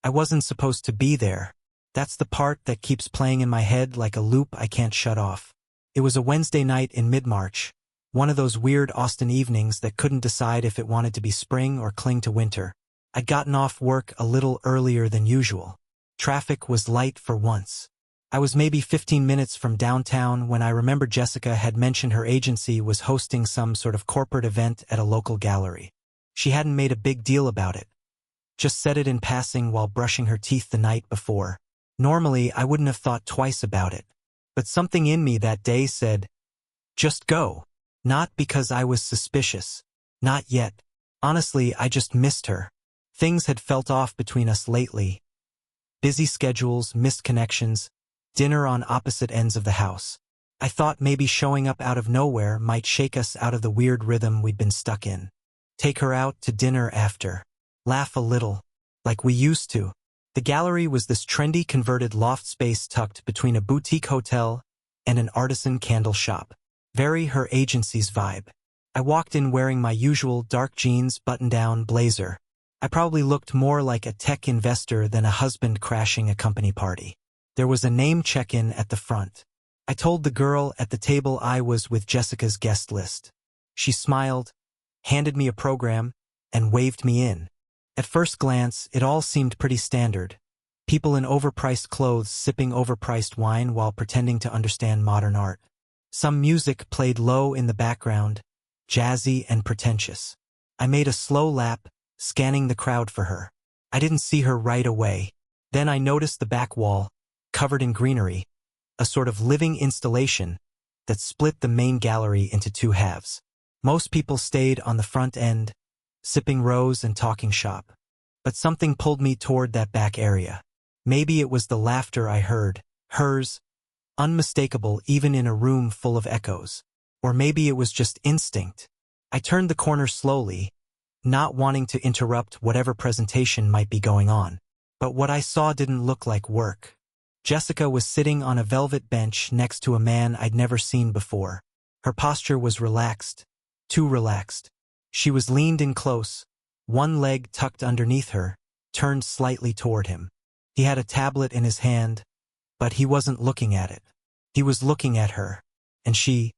I wasn't supposed to be there. That's the part that keeps playing in my head like a loop I can't shut off. It was a Wednesday night in mid-March, one of those weird Austin evenings that couldn't decide if it wanted to be spring or cling to winter. I'd gotten off work a little earlier than usual. Traffic was light for once. I was maybe 15 minutes from downtown when I remembered Jessica had mentioned her agency was hosting some sort of corporate event at a local gallery. She hadn't made a big deal about it. Just said it in passing while brushing her teeth the night before. Normally, I wouldn't have thought twice about it. But something in me that day said, just go. Not because I was suspicious. Not yet. Honestly, I just missed her. Things had felt off between us lately. Busy schedules, missed connections, dinner on opposite ends of the house. I thought maybe showing up out of nowhere might shake us out of the weird rhythm we'd been stuck in. Take her out to dinner after. Laugh a little. Like we used to. The gallery was this trendy converted loft space tucked between a boutique hotel and an artisan candle shop. Very her agency's vibe. I walked in wearing my usual dark jeans button-down blazer. I probably looked more like a tech investor than a husband crashing a company party. There was a name check-in at the front. I told the girl at the table I was with Jessica's guest list. She smiled, handed me a program, and waved me in. At first glance, it all seemed pretty standard. People in overpriced clothes sipping overpriced wine while pretending to understand modern art. Some music played low in the background, jazzy and pretentious. I made a slow lap, scanning the crowd for her. I didn't see her right away. Then I noticed the back wall, covered in greenery, a sort of living installation that split the main gallery into two halves. Most people stayed on the front end, sipping rose and talking shop. But something pulled me toward that back area. Maybe it was the laughter I heard, hers, unmistakable even in a room full of echoes. Or maybe it was just instinct. I turned the corner slowly, not wanting to interrupt whatever presentation might be going on. But what I saw didn't look like work. Jessica was sitting on a velvet bench next to a man I'd never seen before. Her posture was relaxed, too relaxed. She was leaned in close, one leg tucked underneath her, turned slightly toward him. He had a tablet in his hand, but he wasn't looking at it. He was looking at her, and she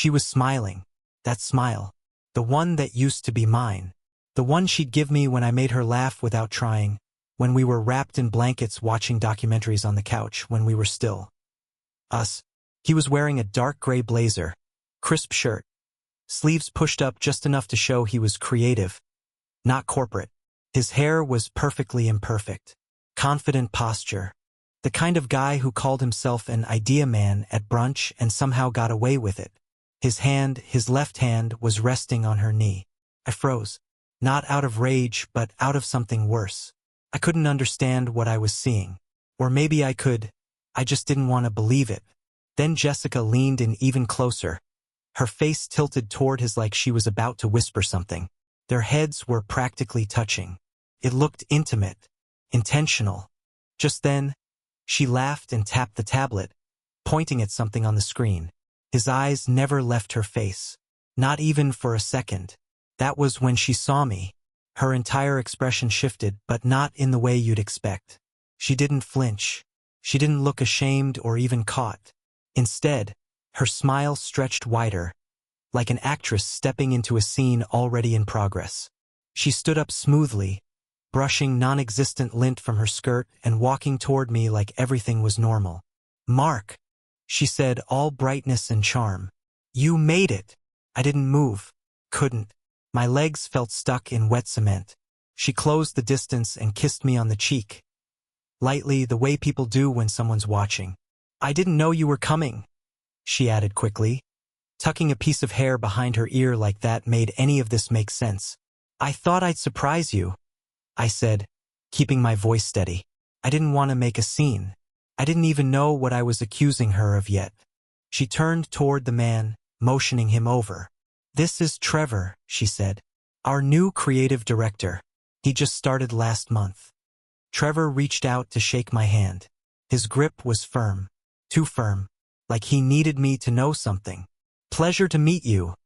was smiling. That smile. The one that used to be mine. The one she'd give me when I made her laugh without trying, when we were wrapped in blankets watching documentaries on the couch when we were still us. He was wearing a dark gray blazer, crisp shirt, sleeves pushed up just enough to show he was creative, not corporate. His hair was perfectly imperfect. Confident posture. The kind of guy who called himself an idea man at brunch and somehow got away with it. His left hand, was resting on her knee. I froze. Not out of rage, but out of something worse. I couldn't understand what I was seeing. Or maybe I could. I just didn't want to believe it. Then Jessica leaned in even closer. Her face tilted toward his like she was about to whisper something. Their heads were practically touching. It looked intimate, intentional. Just then, she laughed and tapped the tablet, pointing at something on the screen. His eyes never left her face. Not even for a second. That was when she saw me. Her entire expression shifted, but not in the way you'd expect. She didn't flinch. She didn't look ashamed or even caught. Instead, her smile stretched wider, like an actress stepping into a scene already in progress. She stood up smoothly, brushing non-existent lint from her skirt and walking toward me like everything was normal. "Mark," she said, all brightness and charm. "You made it." I didn't move. Couldn't. My legs felt stuck in wet cement. She closed the distance and kissed me on the cheek. Lightly, the way people do when someone's watching. "I didn't know you were coming," she added quickly. Tucking a piece of hair behind her ear like that made any of this make sense. "I thought I'd surprise you," I said, keeping my voice steady. I didn't want to make a scene. I didn't even know what I was accusing her of yet. She turned toward the man, motioning him over. "This is Trevor," she said. "Our new creative director. He just started last month." Trevor reached out to shake my hand. His grip was firm. Too firm. Like he needed me to know something. "Pleasure to meet you,"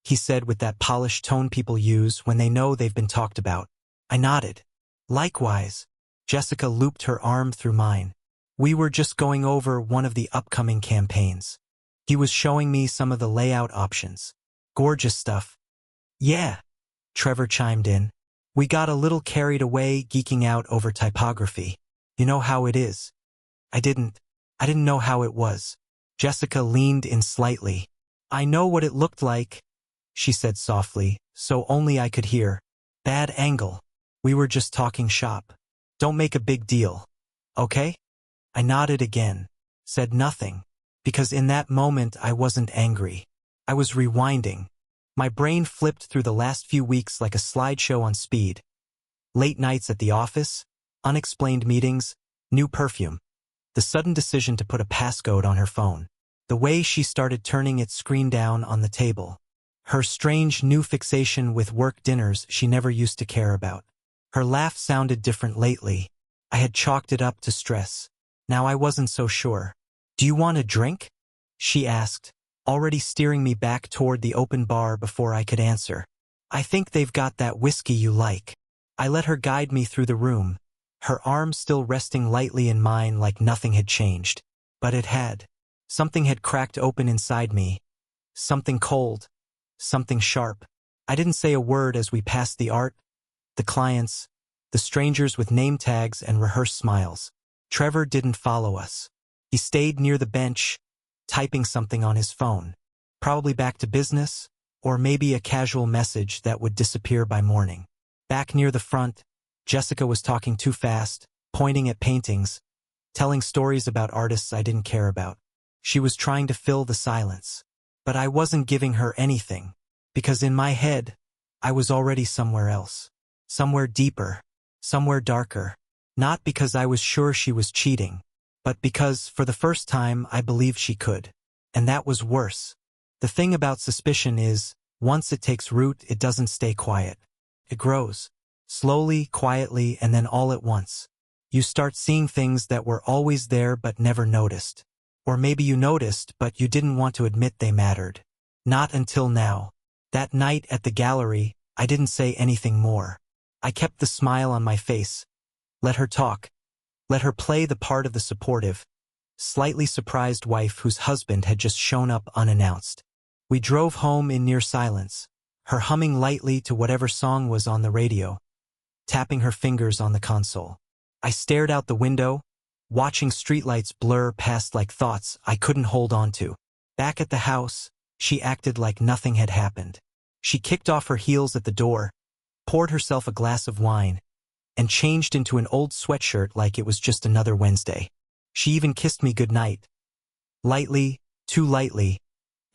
he said with that polished tone people use when they know they've been talked about. I nodded. "Likewise." Jessica looped her arm through mine. We were just going over one of the upcoming campaigns. He was showing me some of the layout options. Gorgeous stuff. Yeah, Trevor chimed in. We got a little carried away geeking out over typography. You know how it is. I didn't know how it was. Jessica leaned in slightly. I know what it looked like, she said softly, so only I could hear. Bad angle. We were just talking shop. Don't make a big deal. Okay? I nodded again, said nothing, because in that moment I wasn't angry. I was rewinding. My brain flipped through the last few weeks like a slideshow on speed. Late nights at the office, unexplained meetings, new perfume. The sudden decision to put a passcode on her phone. The way she started turning its screen down on the table. Her strange new fixation with work dinners she never used to care about. Her laugh sounded different lately. I had chalked it up to stress. Now I wasn't so sure. Do you want a drink? She asked, already steering me back toward the open bar before I could answer. I think they've got that whiskey you like. I let her guide me through the room, her arm still resting lightly in mine like nothing had changed. But it had. Something had cracked open inside me. Something cold. Something sharp. I didn't say a word as we passed the art, the clients, the strangers with name tags and rehearsed smiles. Trevor didn't follow us. He stayed near the bench, typing something on his phone. Probably back to business, or maybe a casual message that would disappear by morning. Back near the front, Jessica was talking too fast, pointing at paintings, telling stories about artists I didn't care about. She was trying to fill the silence. But I wasn't giving her anything, because in my head, I was already somewhere else. Somewhere deeper, somewhere darker. Not because I was sure she was cheating, but because, for the first time, I believed she could. And that was worse. The thing about suspicion is, once it takes root, it doesn't stay quiet. It grows. Slowly, quietly, and then all at once. You start seeing things that were always there but never noticed. Or maybe you noticed, but you didn't want to admit they mattered. Not until now. That night at the gallery, I didn't say anything more. I kept the smile on my face. Let her talk. Let her play the part of the supportive, slightly surprised wife whose husband had just shown up unannounced. We drove home in near silence, her humming lightly to whatever song was on the radio, tapping her fingers on the console. I stared out the window, watching streetlights blur past like thoughts I couldn't hold on to. Back at the house, she acted like nothing had happened. She kicked off her heels at the door, poured herself a glass of wine, and changed into an old sweatshirt like it was just another Wednesday. She even kissed me goodnight. Lightly, too lightly,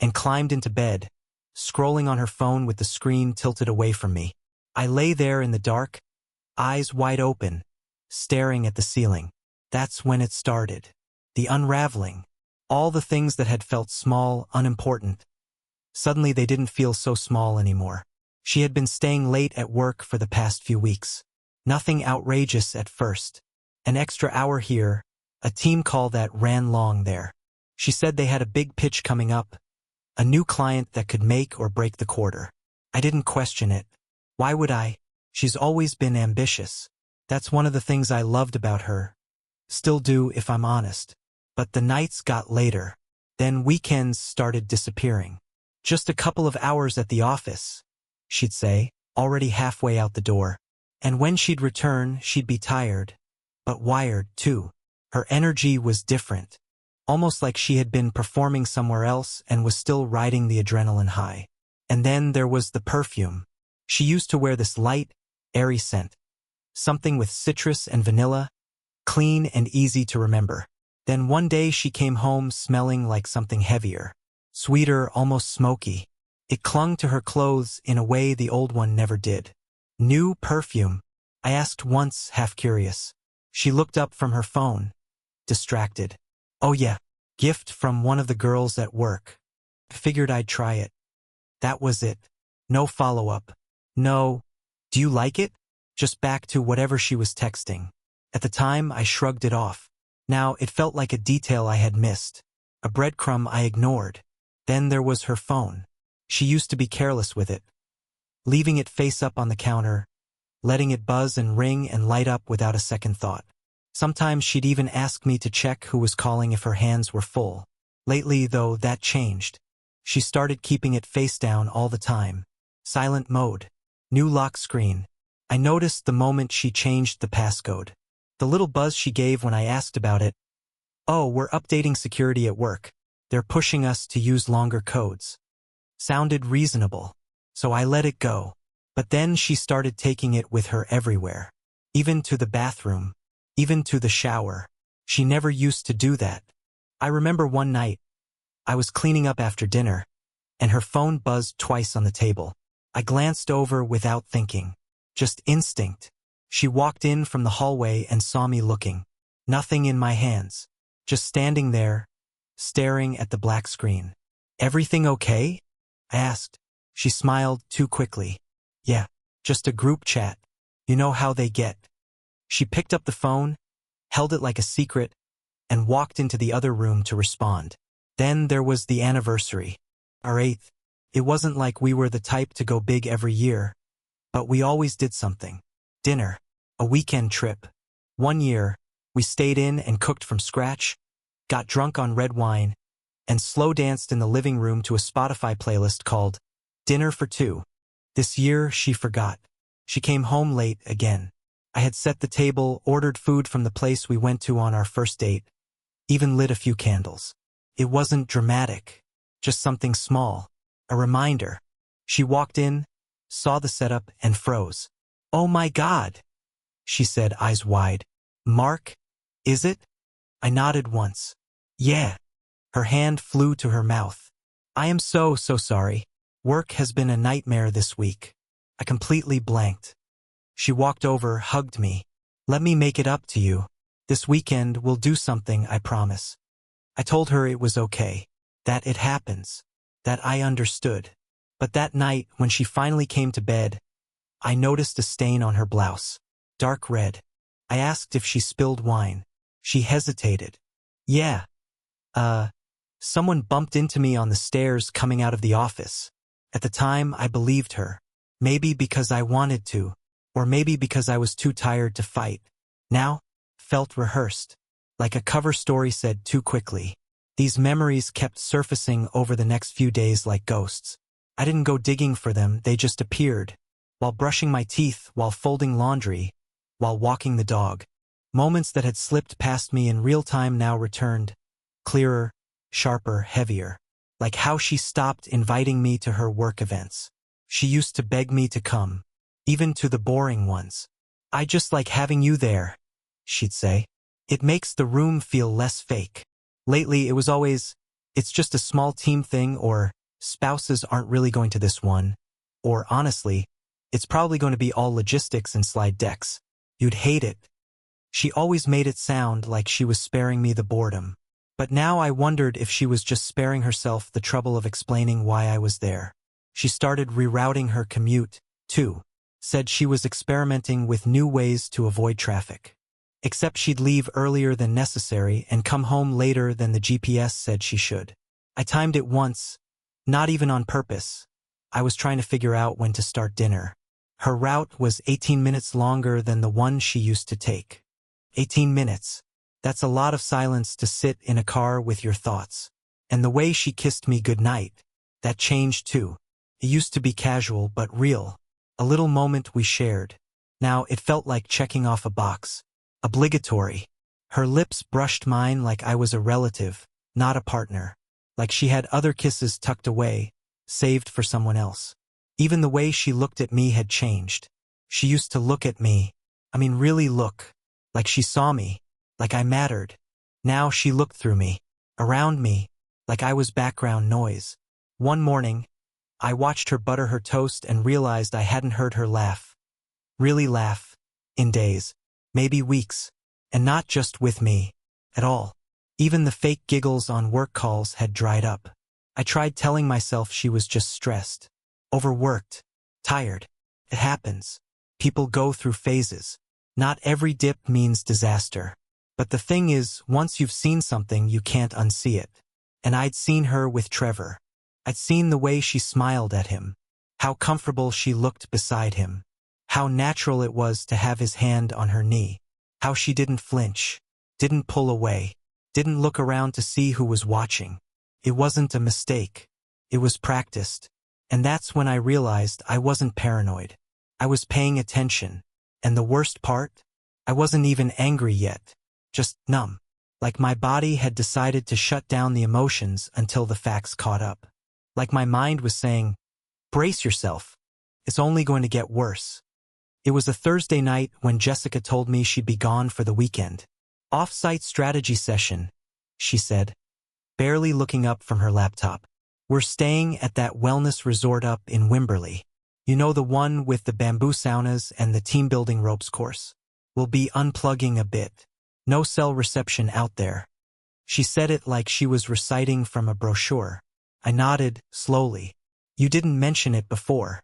and climbed into bed, scrolling on her phone with the screen tilted away from me. I lay there in the dark, eyes wide open, staring at the ceiling. That's when it started. The unraveling. All the things that had felt small, unimportant. Suddenly they didn't feel so small anymore. She had been staying late at work for the past few weeks. Nothing outrageous at first. An extra hour here, a team call that ran long there. She said they had a big pitch coming up, a new client that could make or break the quarter. I didn't question it. Why would I? She's always been ambitious. That's one of the things I loved about her. Still do if I'm honest. But the nights got later. Then weekends started disappearing. Just a couple of hours at the office, she'd say, already halfway out the door. And when she'd return, she'd be tired. But wired, too. Her energy was different. Almost like she had been performing somewhere else and was still riding the adrenaline high. And then there was the perfume. She used to wear this light, airy scent. Something with citrus and vanilla, clean and easy to remember. Then one day she came home smelling like something heavier, sweeter, almost smoky. It clung to her clothes in a way the old one never did. New perfume? I asked once, half curious. She looked up from her phone, distracted. Oh yeah, gift from one of the girls at work. Figured I'd try it. That was it. No follow-up. No, do you like it? Just back to whatever she was texting. At the time, I shrugged it off. Now, it felt like a detail I had missed. A breadcrumb I ignored. Then there was her phone. She used to be careless with it. Leaving it face up on the counter, letting it buzz and ring and light up without a second thought. Sometimes she'd even ask me to check who was calling if her hands were full. Lately, though, that changed. She started keeping it face down all the time. Silent mode. New lock screen. I noticed the moment she changed the passcode. The little buzz she gave when I asked about it. "Oh, we're updating security at work. They're pushing us to use longer codes." Sounded reasonable. So I let it go. But then she started taking it with her everywhere. Even to the bathroom. Even to the shower. She never used to do that. I remember one night, I was cleaning up after dinner, and her phone buzzed twice on the table. I glanced over without thinking. Just instinct. She walked in from the hallway and saw me looking. Nothing in my hands. Just standing there, staring at the black screen. "Everything okay?" I asked. She smiled too quickly. "Yeah, just a group chat. You know how they get." She picked up the phone, held it like a secret, and walked into the other room to respond. Then there was the anniversary. Our 8th. It wasn't like we were the type to go big every year, but we always did something. Dinner. A weekend trip. One year, we stayed in and cooked from scratch, got drunk on red wine, and slow danced in the living room to a Spotify playlist called Dinner for Two. This year, she forgot. She came home late again. I had set the table, ordered food from the place we went to on our first date, even lit a few candles. It wasn't dramatic, just something small, a reminder. She walked in, saw the setup, and froze. "Oh my God," she said, eyes wide. "Mark, is it?" I nodded once. "Yeah." Her hand flew to her mouth. "I am so sorry. Work has been a nightmare this week." I completely blanked. She walked over, hugged me. "Let me make it up to you. This weekend we'll do something, I promise." I told her it was okay, that it happens, that I understood. But that night, when she finally came to bed, I noticed a stain on her blouse. Dark red. I asked if she spilled wine. She hesitated. "Yeah. Someone bumped into me on the stairs coming out of the office." At the time, I believed her. Maybe because I wanted to, or maybe because I was too tired to fight. Now, felt rehearsed. Like a cover story said too quickly. These memories kept surfacing over the next few days like ghosts. I didn't go digging for them, they just appeared. While brushing my teeth, while folding laundry, while walking the dog. Moments that had slipped past me in real time now returned. Clearer, sharper, heavier. Like how she stopped inviting me to her work events. She used to beg me to come. Even to the boring ones. "I just like having you there," she'd say. "It makes the room feel less fake." Lately, it was always, "It's just a small team thing," or "Spouses aren't really going to this one," or honestly, "It's probably going to be all logistics and slide decks. You'd hate it." She always made it sound like she was sparing me the boredom. But now I wondered if she was just sparing herself the trouble of explaining why I was there. She started rerouting her commute, too. Said she was experimenting with new ways to avoid traffic. Except she'd leave earlier than necessary and come home later than the GPS said she should. I timed it once, not even on purpose. I was trying to figure out when to start dinner. Her route was 18 minutes longer than the one she used to take. 18 minutes. That's a lot of silence to sit in a car with your thoughts. And the way she kissed me goodnight, that changed too. It used to be casual but real. A little moment we shared. Now it felt like checking off a box. Obligatory. Her lips brushed mine like I was a relative, not a partner. Like she had other kisses tucked away, saved for someone else. Even the way she looked at me had changed. She used to look at me. Really look. Like she saw me. Like I mattered. Now she looked through me. Around me. Like I was background noise. One morning, I watched her butter her toast and realized I hadn't heard her laugh. Really laugh. In days. Maybe weeks. And not just with me. At all. Even the fake giggles on work calls had dried up. I tried telling myself she was just stressed. Overworked. Tired. It happens. People go through phases. Not every dip means disaster. But the thing is, once you've seen something, you can't unsee it. And I'd seen her with Trevor. I'd seen the way she smiled at him. How comfortable she looked beside him. How natural it was to have his hand on her knee. How she didn't flinch, didn't pull away, didn't look around to see who was watching. It wasn't a mistake. It was practiced. And that's when I realized I wasn't paranoid. I was paying attention. And the worst part? I wasn't even angry yet. Just numb. Like my body had decided to shut down the emotions until the facts caught up. Like my mind was saying, brace yourself. It's only going to get worse. It was a Thursday night when Jessica told me she'd be gone for the weekend. Off-site strategy session, she said, barely looking up from her laptop. We're staying at that wellness resort up in Wimberley. You know, the one with the bamboo saunas and the team-building ropes course. We'll be unplugging a bit. No cell reception out there. She said it like she was reciting from a brochure. I nodded, slowly. You didn't mention it before.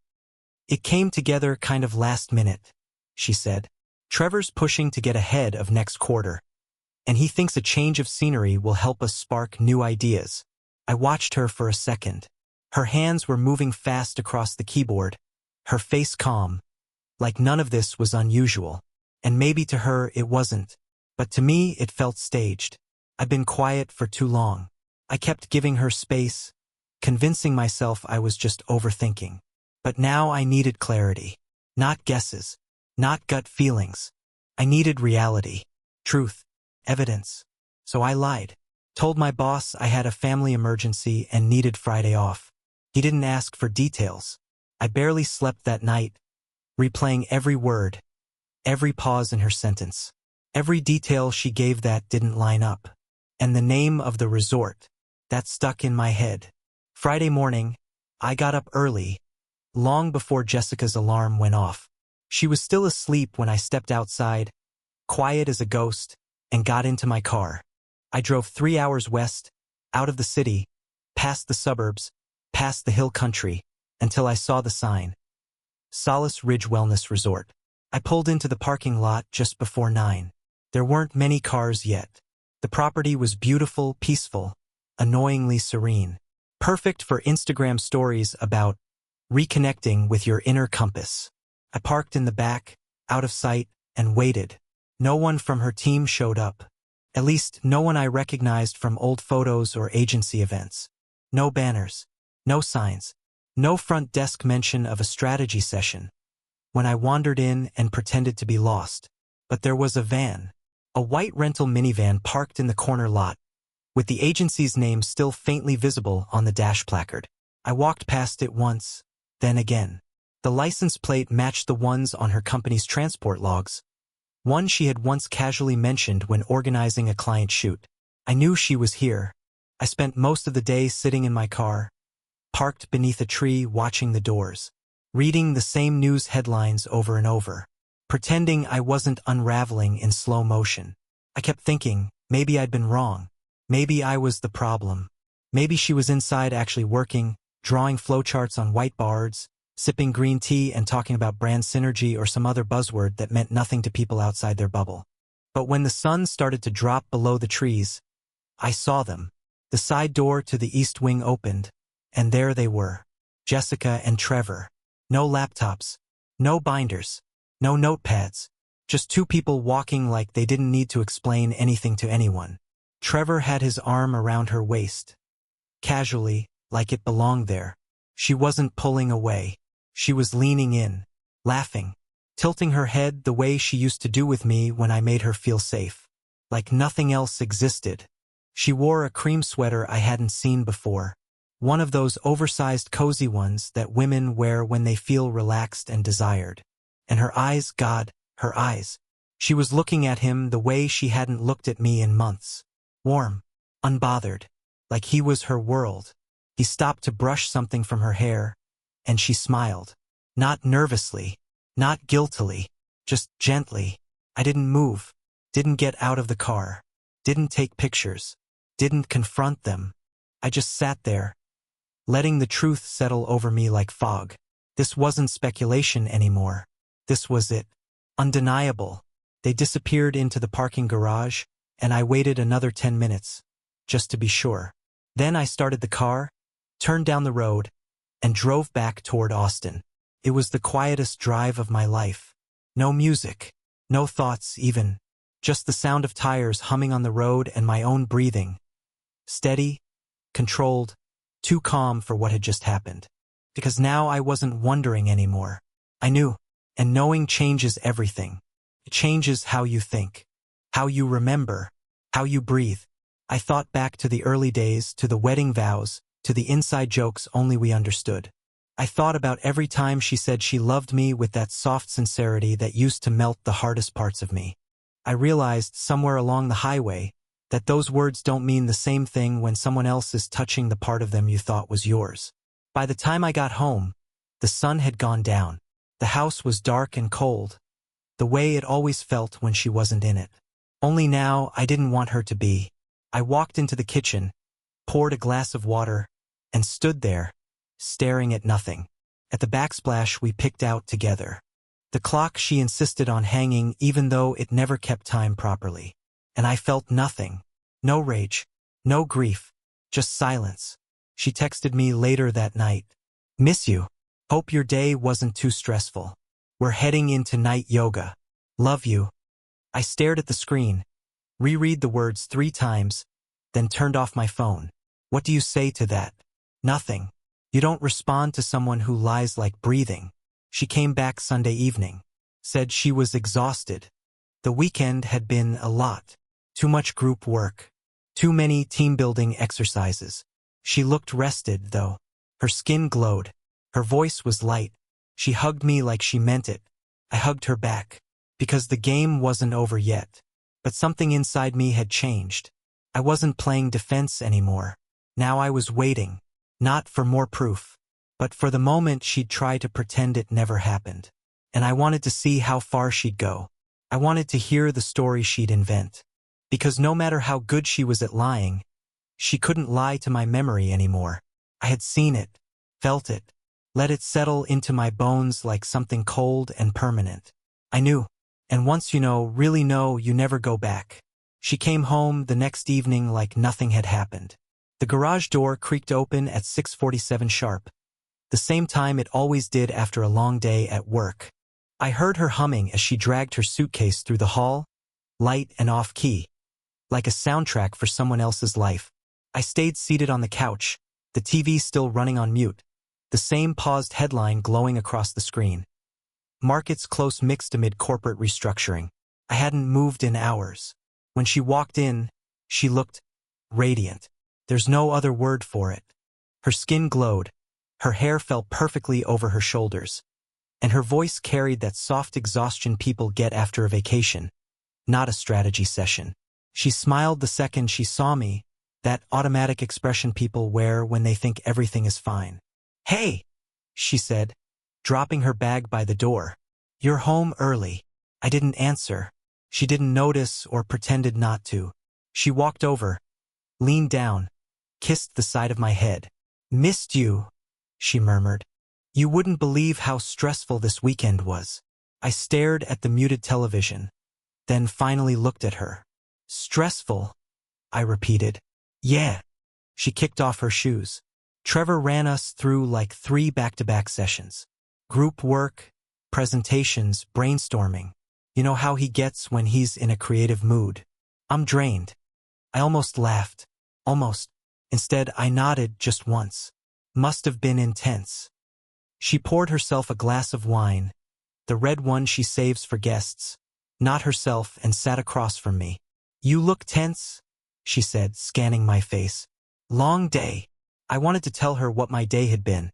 It came together kind of last minute, she said. Trevor's pushing to get ahead of next quarter. And he thinks a change of scenery will help us spark new ideas. I watched her for a second. Her hands were moving fast across the keyboard, her face calm, like none of this was unusual. And maybe to her it wasn't. But to me it felt staged. I'd been quiet for too long. I kept giving her space, convincing myself I was just overthinking. But now I needed clarity. Not guesses. Not gut feelings. I needed reality. Truth. Evidence. So I lied. Told my boss I had a family emergency and needed Friday off. He didn't ask for details. I barely slept that night, replaying every word, every pause in her sentence. Every detail she gave that didn't line up. And the name of the resort, that stuck in my head. Friday morning, I got up early, long before Jessica's alarm went off. She was still asleep when I stepped outside, quiet as a ghost, and got into my car. I drove 3 hours west, out of the city, past the suburbs, past the hill country, until I saw the sign. Solace Ridge Wellness Resort. I pulled into the parking lot just before 9. There weren't many cars yet. The property was beautiful, peaceful, annoyingly serene. Perfect for Instagram stories about reconnecting with your inner compass. I parked in the back, out of sight, and waited. No one from her team showed up. At least no one I recognized from old photos or agency events. No banners. No signs. No front desk mention of a strategy session. When I wandered in and pretended to be lost. But there was a van. A white rental minivan parked in the corner lot, with the agency's name still faintly visible on the dash placard. I walked past it once, then again. The license plate matched the ones on her company's transport logs, one she had once casually mentioned when organizing a client shoot. I knew she was here. I spent most of the day sitting in my car, parked beneath a tree watching the doors, reading the same news headlines over and over, pretending I wasn't unraveling in slow motion. I kept thinking, maybe I'd been wrong. Maybe I was the problem. Maybe she was inside actually working, drawing flowcharts on whiteboards, sipping green tea and talking about brand synergy or some other buzzword that meant nothing to people outside their bubble. But when the sun started to drop below the trees, I saw them. The side door to the east wing opened, and there they were. Jessica and Trevor. No laptops, no binders, no notepads. Just two people walking like they didn't need to explain anything to anyone. Trevor had his arm around her waist. Casually, like it belonged there. She wasn't pulling away. She was leaning in, laughing, tilting her head the way she used to do with me when I made her feel safe. Like nothing else existed. She wore a cream sweater I hadn't seen before. One of those oversized cozy ones that women wear when they feel relaxed and desired. And her eyes, God, her eyes. She was looking at him the way she hadn't looked at me in months. Warm, unbothered, like he was her world. He stopped to brush something from her hair, and she smiled. Not nervously, not guiltily, just gently. I didn't move, didn't get out of the car, didn't take pictures, didn't confront them. I just sat there, letting the truth settle over me like fog. This wasn't speculation anymore. This was it. Undeniable. They disappeared into the parking garage, and I waited another 10 minutes, just to be sure. Then I started the car, turned down the road, and drove back toward Austin. It was the quietest drive of my life. No music, no thoughts even, just the sound of tires humming on the road and my own breathing. Steady, controlled, too calm for what had just happened. Because now I wasn't wondering anymore. I knew, and knowing changes everything. It changes how you think, how you remember, how you breathe. I thought back to the early days, to the wedding vows, to the inside jokes only we understood. I thought about every time she said she loved me with that soft sincerity that used to melt the hardest parts of me. I realized somewhere along the highway that those words don't mean the same thing when someone else is touching the part of them you thought was yours. By the time I got home, the sun had gone down. The house was dark and cold, the way it always felt when she wasn't in it. Only now I didn't want her to be. I walked into the kitchen, poured a glass of water, and stood there, staring at nothing. At the backsplash we picked out together. The clock she insisted on hanging even though it never kept time properly. And I felt nothing. No rage, no grief, just silence. She texted me later that night. Miss you. Hope your day wasn't too stressful. We're heading into night yoga. Love you. I stared at the screen, reread the words 3 times, then turned off my phone. What do you say to that? Nothing. You don't respond to someone who lies like breathing. She came back Sunday evening. Said she was exhausted. The weekend had been a lot. Too much group work. Too many team-building exercises. She looked rested, though. Her skin glowed. Her voice was light. She hugged me like she meant it. I hugged her back. Because the game wasn't over yet. But something inside me had changed. I wasn't playing defense anymore. Now I was waiting. Not for more proof, but for the moment she'd try to pretend it never happened. And I wanted to see how far she'd go. I wanted to hear the story she'd invent. Because no matter how good she was at lying, she couldn't lie to my memory anymore. I had seen it, felt it, let it settle into my bones like something cold and permanent. I knew, and once you know, really know, you never go back. She came home the next evening like nothing had happened. The garage door creaked open at 6:47 sharp, the same time it always did after a long day at work. I heard her humming as she dragged her suitcase through the hall, light and off-key, like a soundtrack for someone else's life. I stayed seated on the couch, the TV still running on mute, the same paused headline glowing across the screen. Markets close mixed amid corporate restructuring. I hadn't moved in hours. When she walked in, she looked radiant. There's no other word for it. Her skin glowed, her hair fell perfectly over her shoulders, and her voice carried that soft exhaustion people get after a vacation, not a strategy session. She smiled the second she saw me, that automatic expression people wear when they think everything is fine. Hey, she said, dropping her bag by the door. You're home early. I didn't answer. She didn't notice or pretended not to. She walked over, leaned down, kissed the side of my head. Missed you, she murmured. You wouldn't believe how stressful this weekend was. I stared at the muted television, then finally looked at her. Stressful, I repeated. Yeah. She kicked off her shoes. Trevor ran us through like 3 back-to-back sessions. Group work, presentations, brainstorming. You know how he gets when he's in a creative mood. I'm drained. I almost laughed. Almost. Instead, I nodded just once. Must have been intense. She poured herself a glass of wine, the red one she saves for guests, not herself, and sat across from me. You look tense, she said, scanning my face. Long day. I wanted to tell her what my day had been.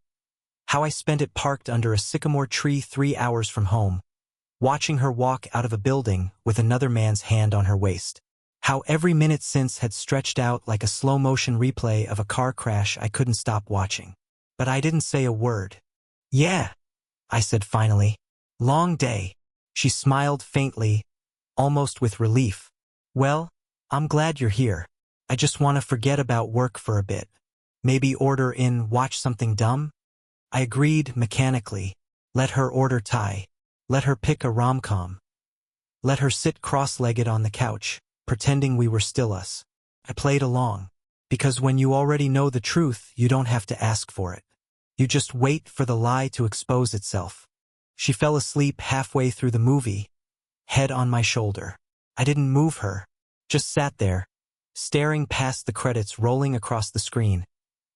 How I spent it parked under a sycamore tree 3 hours from home, watching her walk out of a building with another man's hand on her waist. How every minute since had stretched out like a slow-motion replay of a car crash I couldn't stop watching. But I didn't say a word. Yeah, I said finally. Long day. She smiled faintly, almost with relief. Well, I'm glad you're here. I just want to forget about work for a bit. Maybe order in, watch something dumb? I agreed mechanically. Let her order Thai. Let her pick a rom-com. Let her sit cross-legged on the couch, pretending we were still us. I played along. Because when you already know the truth, you don't have to ask for it. You just wait for the lie to expose itself. She fell asleep halfway through the movie, head on my shoulder. I didn't move her, just sat there, staring past the credits rolling across the screen,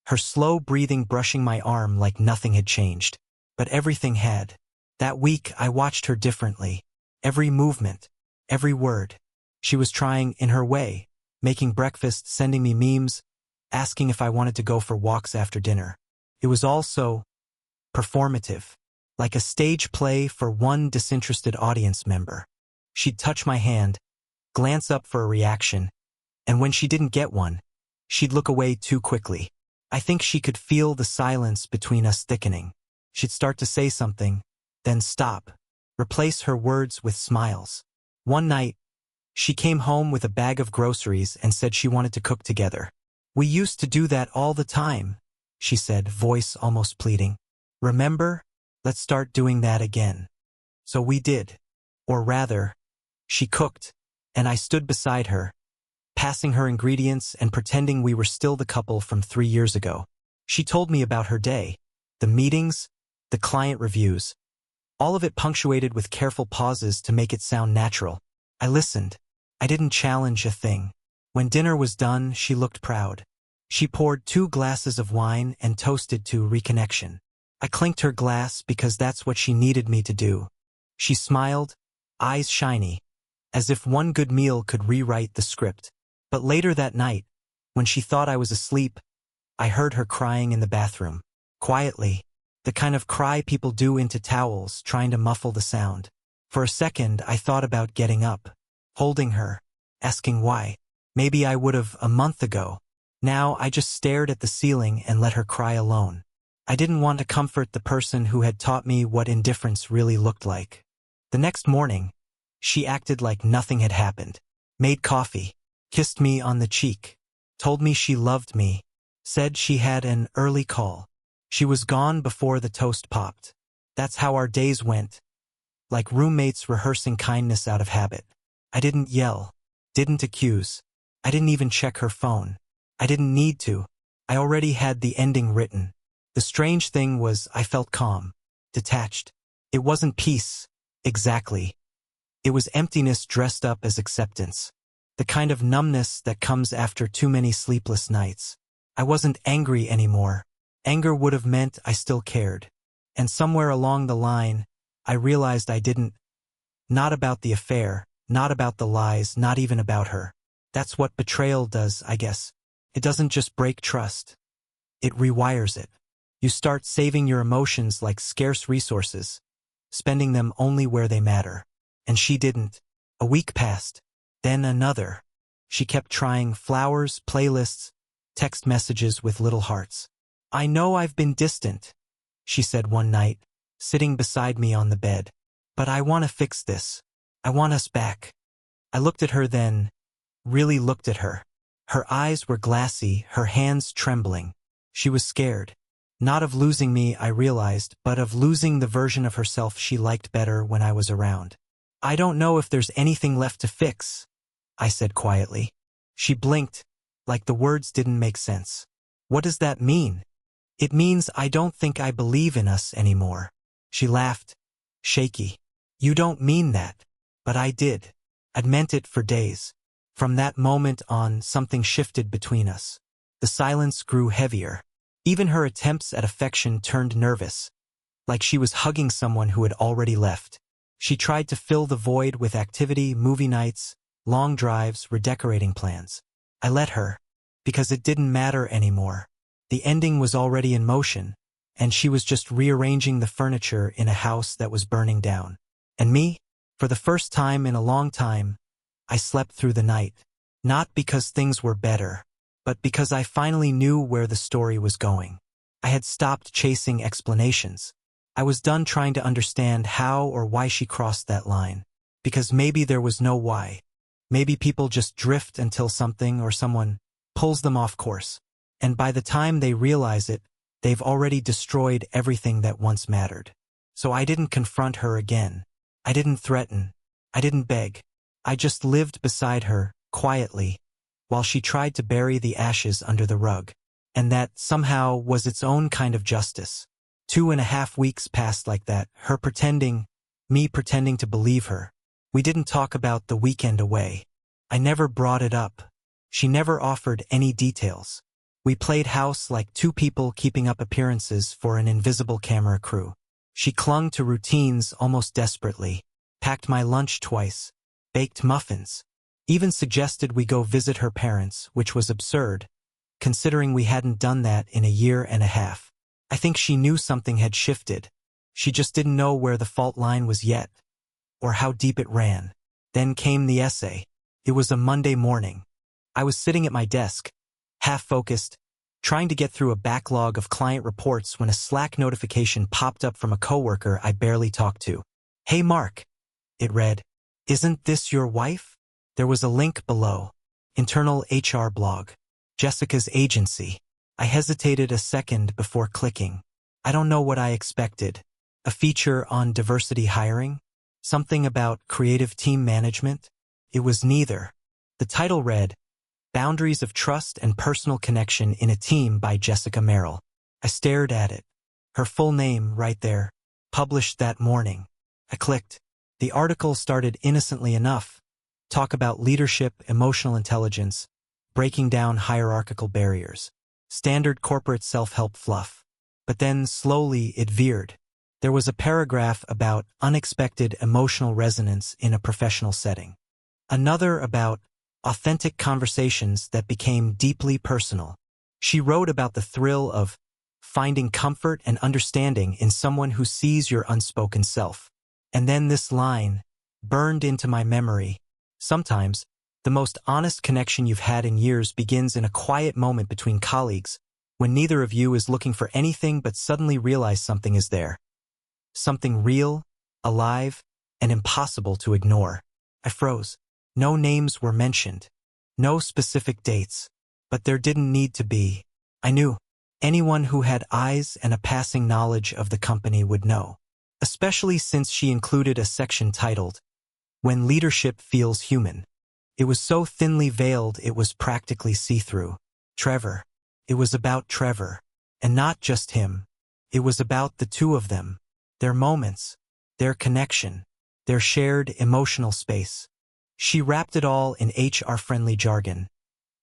her slow breathing brushing my arm like nothing had changed. But everything had. That week I watched her differently. Every movement, every word. She was trying in her way, making breakfast, sending me memes, asking if I wanted to go for walks after dinner. It was all so performative, like a stage play for one disinterested audience member. She'd touch my hand, glance up for a reaction, and when she didn't get one, she'd look away too quickly. I think she could feel the silence between us thickening. She'd start to say something, then stop, replace her words with smiles. One night, she came home with a bag of groceries and said she wanted to cook together. "We used to do that all the time," she said, voice almost pleading. "Remember? Let's start doing that again." So we did. Or rather, she cooked, and I stood beside her, passing her ingredients and pretending we were still the couple from 3 years ago. She told me about her day, the meetings, the client reviews, all of it punctuated with careful pauses to make it sound natural. I listened. I didn't challenge a thing. When dinner was done, she looked proud. She poured 2 glasses of wine and toasted to reconnection. I clinked her glass because that's what she needed me to do. She smiled, eyes shiny, as if one good meal could rewrite the script. But later that night, when she thought I was asleep, I heard her crying in the bathroom. Quietly, the kind of cry people do into towels, trying to muffle the sound. For a second, I thought about getting up, holding her, asking why. Maybe I would have a month ago. Now I just stared at the ceiling and let her cry alone. I didn't want to comfort the person who had taught me what indifference really looked like. The next morning, she acted like nothing had happened. Made coffee, kissed me on the cheek, told me she loved me, said she had an early call. She was gone before the toast popped. That's how our days went, like roommates rehearsing kindness out of habit. I didn't yell, didn't accuse. I didn't even check her phone. I didn't need to. I already had the ending written. The strange thing was I felt calm, detached. It wasn't peace, exactly. It was emptiness dressed up as acceptance. The kind of numbness that comes after too many sleepless nights. I wasn't angry anymore. Anger would have meant I still cared. And somewhere along the line, I realized I didn't. Not about the affair, not about the lies, not even about her. That's what betrayal does, I guess. It doesn't just break trust. It rewires it. You start saving your emotions like scarce resources, spending them only where they matter. And she didn't. A week passed. Then another. She kept trying flowers, playlists, text messages with little hearts. "I know I've been distant," she said one night, sitting beside me on the bed. "But I want to fix this. I want us back." I looked at her then, really looked at her. Her eyes were glassy, her hands trembling. She was scared. Not of losing me, I realized, but of losing the version of herself she liked better when I was around. "I don't know if there's anything left to fix," I said quietly. She blinked, like the words didn't make sense. "What does that mean?" "It means I don't think I believe in us anymore." She laughed, shaky. "You don't mean that." But I did. I'd meant it for days. From that moment on, something shifted between us. The silence grew heavier. Even her attempts at affection turned nervous, like she was hugging someone who had already left. She tried to fill the void with activity, movie nights, long drives, redecorating plans. I let her, because it didn't matter anymore. The ending was already in motion, and she was just rearranging the furniture in a house that was burning down. And me, for the first time in a long time, I slept through the night. Not because things were better, but because I finally knew where the story was going. I had stopped chasing explanations. I was done trying to understand how or why she crossed that line. Because maybe there was no why. Maybe people just drift until something or someone pulls them off course. And by the time they realize it, they've already destroyed everything that once mattered. So I didn't confront her again. I didn't threaten. I didn't beg. I just lived beside her, quietly, while she tried to bury the ashes under the rug. and that somehow was its own kind of justice. 2.5 weeks passed like that, me pretending to believe her. We didn't talk about the weekend away. I never brought it up. She never offered any details. We played house like two people keeping up appearances for an invisible camera crew. She clung to routines almost desperately, packed my lunch twice, baked muffins, even suggested we go visit her parents, which was absurd, considering we hadn't done that in a year and a half. I think she knew something had shifted. She just didn't know where the fault line was yet, or how deep it ran. Then came the essay. It was a Monday morning. I was sitting at my desk, half-focused, trying to get through a backlog of client reports when a Slack notification popped up from a coworker I barely talked to. "Hey Mark," it read. "Isn't this your wife?" There was a link below. Internal HR blog. Jessica's agency. I hesitated a second before clicking. I don't know what I expected. A feature on diversity hiring? Something about creative team management? It was neither. The title read, Boundaries of Trust and Personal Connection in a Team by Jessica Merrill. I stared at it. Her full name right there. Published that morning. I clicked. The article started innocently enough. Talk about leadership, emotional intelligence, breaking down hierarchical barriers. Standard corporate self-help fluff. But then, slowly, it veered. There was a paragraph about unexpected emotional resonance in a professional setting. Another about authentic conversations that became deeply personal. She wrote about the thrill of finding comfort and understanding in someone who sees your unspoken self. And then this line, burned into my memory. Sometimes, the most honest connection you've had in years begins in a quiet moment between colleagues, when neither of you is looking for anything but suddenly realize something is there. Something real, alive, and impossible to ignore. I froze. No names were mentioned. No specific dates. But there didn't need to be. I knew. Anyone who had eyes and a passing knowledge of the company would know. Especially since she included a section titled, When Leadership Feels Human. It was so thinly veiled it was practically see-through. Trevor. It was about Trevor. And not just him. It was about the two of them. Their moments. Their connection. Their shared emotional space. She wrapped it all in HR-friendly jargon.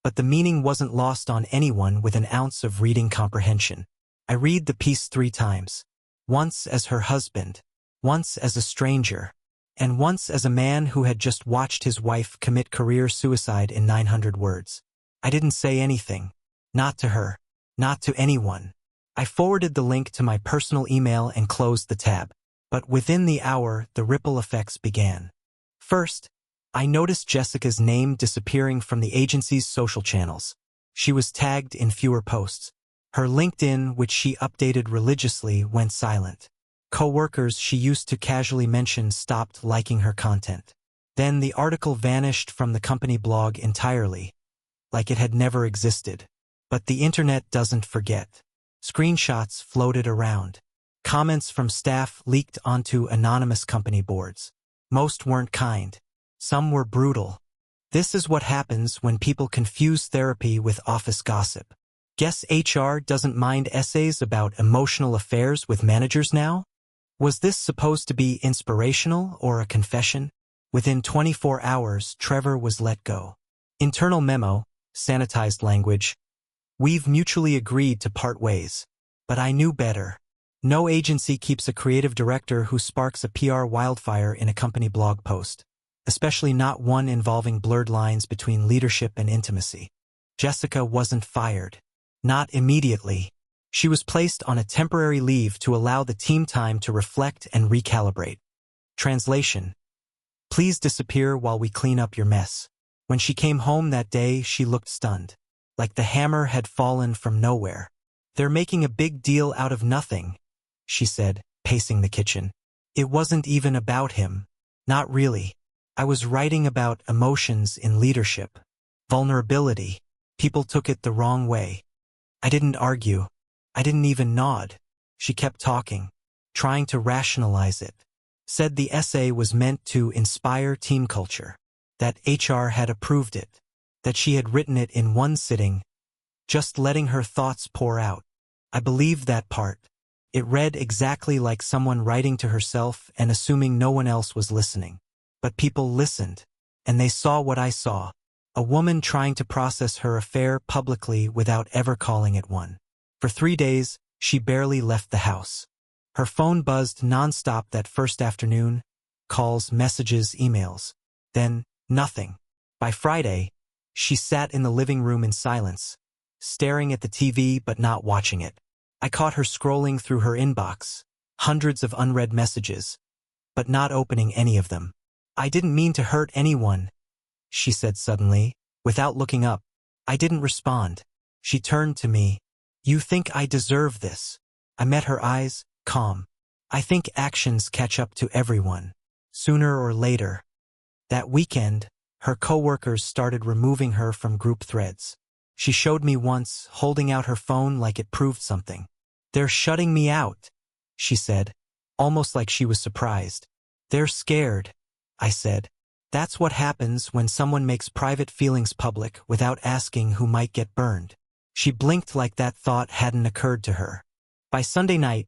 But the meaning wasn't lost on anyone with an ounce of reading comprehension. I read the piece 3 times. Once as her husband. Once as a stranger. And once as a man who had just watched his wife commit career suicide in 900 words. I didn't say anything. Not to her. Not to anyone. I forwarded the link to my personal email and closed the tab. But within the hour, the ripple effects began. First, I noticed Jessica's name disappearing from the agency's social channels. She was tagged in fewer posts. Her LinkedIn, which she updated religiously, went silent. Co-workers she used to casually mention stopped liking her content. Then the article vanished from the company blog entirely, like it had never existed. But the internet doesn't forget. Screenshots floated around. Comments from staff leaked onto anonymous company boards. Most weren't kind. Some were brutal. This is what happens when people confuse therapy with office gossip. Guess HR doesn't mind essays about emotional affairs with managers now? Was this supposed to be inspirational or a confession? Within 24 hours, Trevor was let go. Internal memo, sanitized language. We've mutually agreed to part ways. But I knew better. No agency keeps a creative director who sparks a PR wildfire in a company blog post. Especially not one involving blurred lines between leadership and intimacy. Jessica wasn't fired. Not immediately. She was placed on a temporary leave to allow the team time to reflect and recalibrate. Translation. Please disappear while we clean up your mess. When she came home that day, she looked stunned. Like the hammer had fallen from nowhere. They're making a big deal out of nothing, she said, pacing the kitchen. It wasn't even about him. Not really. I was writing about emotions in leadership. Vulnerability. People took it the wrong way. I didn't argue. I didn't even nod. She kept talking, trying to rationalize it. Said the essay was meant to inspire team culture. That HR had approved it. That she had written it in one sitting. just letting her thoughts pour out. I believed that part. It read exactly like someone writing to herself and assuming no one else was listening. But people listened, and they saw what I saw. A woman trying to process her affair publicly without ever calling it one. For 3 days, she barely left the house. Her phone buzzed nonstop that first afternoon, calls, messages, emails. Then, nothing. By Friday, she sat in the living room in silence, staring at the TV but not watching it. I caught her scrolling through her inbox, hundreds of unread messages, but not opening any of them. "I didn't mean to hurt anyone," she said suddenly, without looking up. I didn't respond. She turned to me. "You think I deserve this?" I met her eyes, calm. "I think actions catch up to everyone, sooner or later." That weekend, her coworkers started removing her from group threads. She showed me once, holding out her phone like it proved something. "They're shutting me out," she said, almost like she was surprised. "They're scared," I said. "That's what happens when someone makes private feelings public without asking who might get burned." She blinked like that thought hadn't occurred to her. By Sunday night,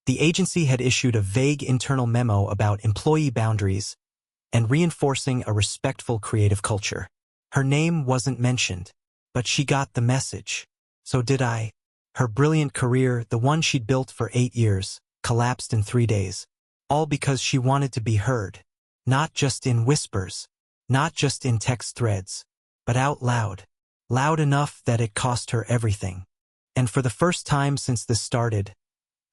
the agency had issued a vague internal memo about employee boundaries and reinforcing a respectful creative culture. Her name wasn't mentioned, but she got the message. So did I. Her brilliant career, the one she'd built for 8 years, collapsed in 3 days. All because she wanted to be heard. Not just in whispers, not just in text threads, but out loud. Loud enough that it cost her everything. And for the first time since this started,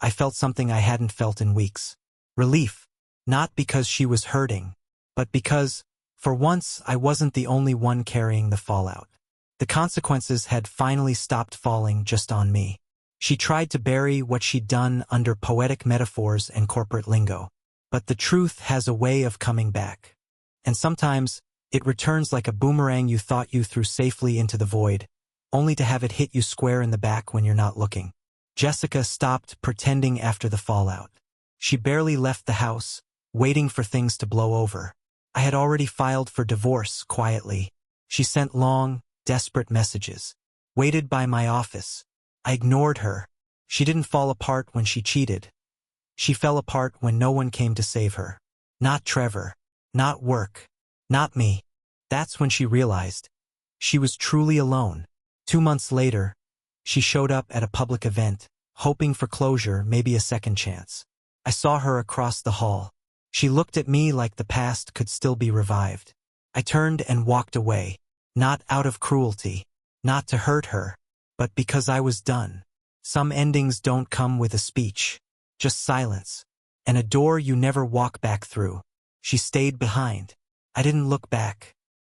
I felt something I hadn't felt in weeks. Relief. Not because she was hurting, but because, for once, I wasn't the only one carrying the fallout. The consequences had finally stopped falling just on me. She tried to bury what she'd done under poetic metaphors and corporate lingo. But the truth has a way of coming back. And sometimes, it returns like a boomerang you thought you threw safely into the void, only to have it hit you square in the back when you're not looking. Jessica stopped pretending after the fallout. She barely left the house, waiting for things to blow over. I had already filed for divorce quietly. She sent long, desperate messages. Waited by my office. I ignored her. She didn't fall apart when she cheated. She fell apart when no one came to save her. Not Trevor. Not work. Not me. That's when she realized. She was truly alone. 2 months later, she showed up at a public event, hoping for closure, maybe a second chance. I saw her across the hall. She looked at me like the past could still be revived. I turned and walked away. Not out of cruelty. Not to hurt her. But because I was done. Some endings don't come with a speech. Just silence. And a door you never walk back through. She stayed behind. I didn't look back.